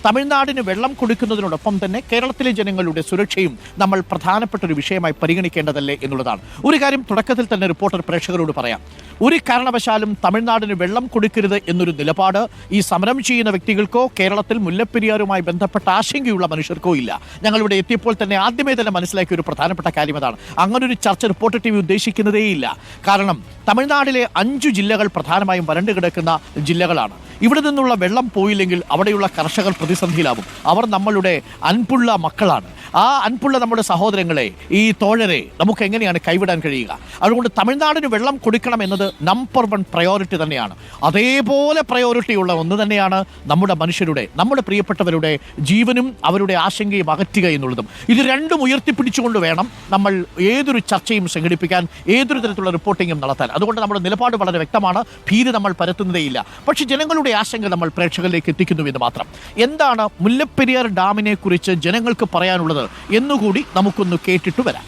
തമിഴ്നാടിന് വെള്ളം കൊടുക്കുന്നതിനോടൊപ്പം തന്നെ കേരളത്തിലെ ജനങ്ങളുടെ സുരക്ഷയും നമ്മൾ പ്രധാനപ്പെട്ട ഒരു വിഷയമായി പരിഗണിക്കേണ്ടതല്ലേ എന്നുള്ളതാണ്. ഒരു കാര്യം തുടക്കത്തിൽ തന്നെ റിപ്പോർട്ടർ പ്രേക്ഷകരോട് പറയാം. ഒരു കാരണവശാലും തമിഴ്നാടിന് വെള്ളം കൊടുക്കരുത് എന്നൊരു നിലപാട് ഈ സമരം ചെയ്യുന്ന വ്യക്തികൾക്കോ കേരളത്തിൽ മുല്ലപ്പെരിയാറുമായി ബന്ധപ്പെട്ട ആശങ്കയുള്ള മനുഷ്യർക്കോ ഇല്ല. ഞങ്ങളിവിടെ എത്തിയപ്പോൾ തന്നെ ആദ്യമേ തന്നെ മനസ്സിലാക്കിയ ഒരു പ്രധാനപ്പെട്ട കാര്യം അതാണ്. അങ്ങനൊരു ചർച്ച റിപ്പോർട്ടർ TV ഉദ്ദേശിക്കുന്നതേയില്ല. കാരണം തമിഴ്നാട്ടിലെ 5 ജില്ലകൾ പ്രധാനമായും വരണ്ടു കിടക്കുന്ന ജില്ലകളാണ്. ഇവിടെ നിന്നുള്ള വെള്ളം പോയില്ലെങ്കിൽ അവിടെയുള്ള കർഷകർ പ്രതിസന്ധിയിലാവും. അവർ നമ്മളുടെ അൻപുള്ള മക്കളാണ്. ആ അൻപുള്ള നമ്മുടെ സഹോദരങ്ങളെ, ഈ തോഴരെ നമുക്ക് എങ്ങനെയാണ് കൈവിടാൻ കഴിയുക? അതുകൊണ്ട് തമിഴ്നാടിന് വെള്ളം കൊടുക്കണം എന്നത് നമ്പർ 1 പ്രയോറിറ്റി തന്നെയാണ്. അതേപോലെ പ്രയോറിറ്റി ഉള്ള ഒന്ന് തന്നെയാണ് നമ്മുടെ മനുഷ്യരുടെ, നമ്മുടെ പ്രിയപ്പെട്ടവരുടെ ജീവനും അവരുടെ ആശങ്കയും അകറ്റുക എന്നുള്ളതും. ഇത് രണ്ടും ഉയർത്തിപ്പിടിച്ചുകൊണ്ട് വേണം നമ്മൾ ഏതൊരു ചർച്ചയും സംഘടിപ്പിക്കാൻ, ഏതൊരു തരത്തിലുള്ള റിപ്പോർട്ടിങ്ങും നടത്താൻ. അതുകൊണ്ട് നമ്മുടെ നിലപാട് വളരെ വ്യക്തമാണ്. ഭീതി നമ്മൾ പരത്തുന്നതേയില്ല. പക്ഷേ ജനങ്ങളുടെ ആശങ്ക നമ്മൾ പ്രേക്ഷകരിലേക്ക് എത്തിക്കുന്നു എന്ന് മാത്രം. എന്താണ് മുല്ലപ്പെരിയാർ ഡാമിനെ കുറിച്ച് ജനങ്ങൾക്ക് പറയാനുള്ളത് എന്നുകൂടി നമുക്കൊന്ന് കേട്ടിട്ട് വരാം.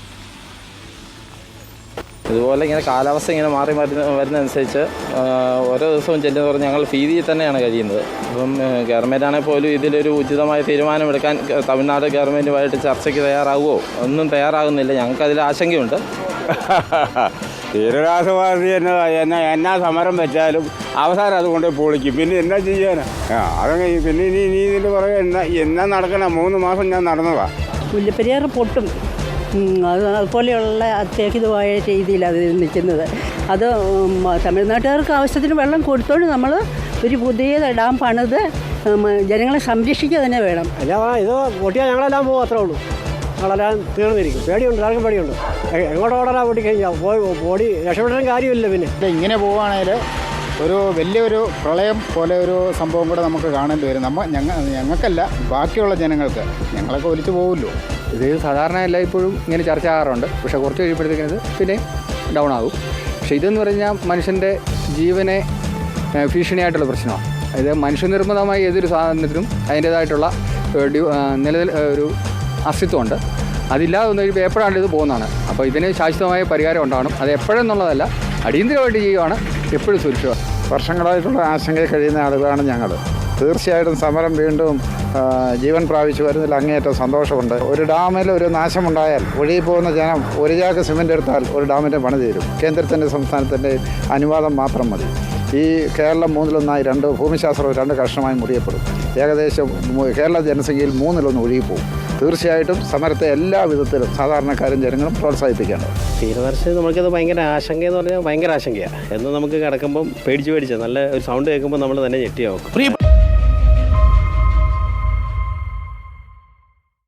ഇതുപോലെ ഇങ്ങനെ കാലാവസ്ഥ ഇങ്ങനെ മാറി വരുന്നതനുസരിച്ച് ഓരോ ദിവസവും ചെല്ലുന്നതോറും ഞങ്ങൾ ഭീതിയിൽ തന്നെയാണ് കഴിയുന്നത്. അപ്പം ഗവൺമെൻറ് ആണെങ്കിൽ പോലും ഇതിലൊരു ഉചിതമായ തീരുമാനമെടുക്കാൻ തമിഴ്നാട് ഗവൺമെൻറ്റുമായിട്ട് ചർച്ചയ്ക്ക് തയ്യാറാകുമോ? ഒന്നും തയ്യാറാകുന്നില്ല. ഞങ്ങൾക്കതിൽ ആശങ്കയുണ്ട്. തീരരാസവാദി എന്നാ സമരം വെച്ചാലും അവസാനം അതുകൊണ്ട് പൊളിക്കും. പിന്നെ എന്നാ ചെയ്യാനാ? അതങ്ങനെ പിന്നെ ഇനി ഇതിൻ്റെ പുറകെ എന്നാ നടക്കണം? 3 മാസം ഞാൻ നടന്നതാ. മുല്ലപ്പെരിയാർ പൊട്ടും. അതുപോലെയുള്ള അത്യാഹിതമായ രീതിയിലാണ് അത് നിൽക്കുന്നത്. അത് തമിഴ്നാട്ടുകാർക്ക് ആവശ്യത്തിന് വെള്ളം കൊടുത്തോണ്ട് നമ്മൾ ഒരു പുതിയ ഡാം പണിത് ജനങ്ങളെ സംരക്ഷിക്കുക തന്നെ വേണം. അല്ല, ഇത് പൊട്ടിയാൽ ഞങ്ങളെല്ലാം പോകും, അത്രേ ഉള്ളൂ. ഞങ്ങളെല്ലാം തീർന്നിരിക്കും. പേടിയുണ്ട്, എല്ലാവർക്കും പേടിയുണ്ട്. എങ്ങോട്ട് ഓടാനാ പൊട്ടിക്കഴിഞ്ഞാൽ ഓടി രക്ഷപ്പെടാൻ കാര്യമില്ല. പിന്നെ ഇങ്ങനെ പോവുകയാണെങ്കിൽ ഒരു വലിയൊരു പ്രളയം പോലെ ഒരു സംഭവം കൂടെ നമുക്ക് കാണേണ്ടി വരും. ഞങ്ങൾക്കല്ല, ബാക്കിയുള്ള ജനങ്ങൾക്ക്. ഞങ്ങളൊക്കെ ഒലിച്ചു പോകുമല്ലോ. ഇത് സാധാരണ എല്ലായ്പ്പോഴും ഇങ്ങനെ ചർച്ച ആകാറുണ്ട്. പക്ഷേ കുറച്ച് കഴിയുമ്പോഴത്തേക്കിനത് പിന്നെ ഡൗൺ ആകും. പക്ഷേ ഇതെന്ന് പറഞ്ഞാൽ മനുഷ്യൻ്റെ ജീവനെ ഭീഷണിയായിട്ടുള്ള പ്രശ്നമാണ്. ഇത് മനുഷ്യനിർമ്മിതമായ ഏതൊരു സാധനത്തിനും അതിൻ്റേതായിട്ടുള്ള ഒരു അസ്തിത്വമുണ്ട്. അതില്ലാതെ വന്നു കഴിയുമ്പോൾ എപ്പോഴാണ് ഇത് പോകുന്നതാണ്. അപ്പോൾ ഇതിന് ശാശ്വതമായ പരിഹാരം ഉണ്ടാവണം. അത് എപ്പോഴെന്നുള്ളതല്ല, അടിയന്തരമായിട്ട് ചെയ്യുകയാണ് എപ്പോഴും സുരക്ഷിത. വർഷങ്ങളായിട്ടുള്ള ആശങ്കയിൽ കഴിയുന്ന ആളുകളാണ് ഞങ്ങൾ. തീർച്ചയായിട്ടും സമരം വീണ്ടും ജീവൻ പ്രാപിച്ചു വരുന്നതിൽ അങ്ങേയറ്റം സന്തോഷമുണ്ട്. ഒരു ഡാമിൽ ഒരു നാശമുണ്ടായാൽ ഒഴുകി പോകുന്ന ജനം ഒരു ചാക്ക് സിമൻ്റ് എടുത്താൽ ഒരു ഡാമിൻ്റെ പണി തീരും. കേന്ദ്രത്തിൻ്റെ സംസ്ഥാനത്തിൻ്റെ അനുവാദം മാത്രം മതി. ഈ കേരളം 1/3 2 ഭൂമിശാസ്ത്രവും 2 കഷ്ണമായി മുറിയപ്പെടും. ഏകദേശം കേരള ജനസംഖ്യയിൽ 1/3 ഒഴുകിപ്പോവും. തീർച്ചയായിട്ടും സമരത്തെ എല്ലാ വിധത്തിലും സാധാരണക്കാരും ജനങ്ങളും പ്രോത്സാഹിപ്പിക്കേണ്ടത്. തീരദർശനം നമുക്കത് ഭയങ്കര ആശങ്കയെന്ന് പറഞ്ഞാൽ ഭയങ്കര ആശങ്കയാണ്. എന്ന് നമുക്ക് കിടക്കുമ്പം പേടിച്ച് നല്ല ഒരു സൗണ്ട് കേൾക്കുമ്പോൾ നമ്മൾ തന്നെ ഞെട്ടിയാവും.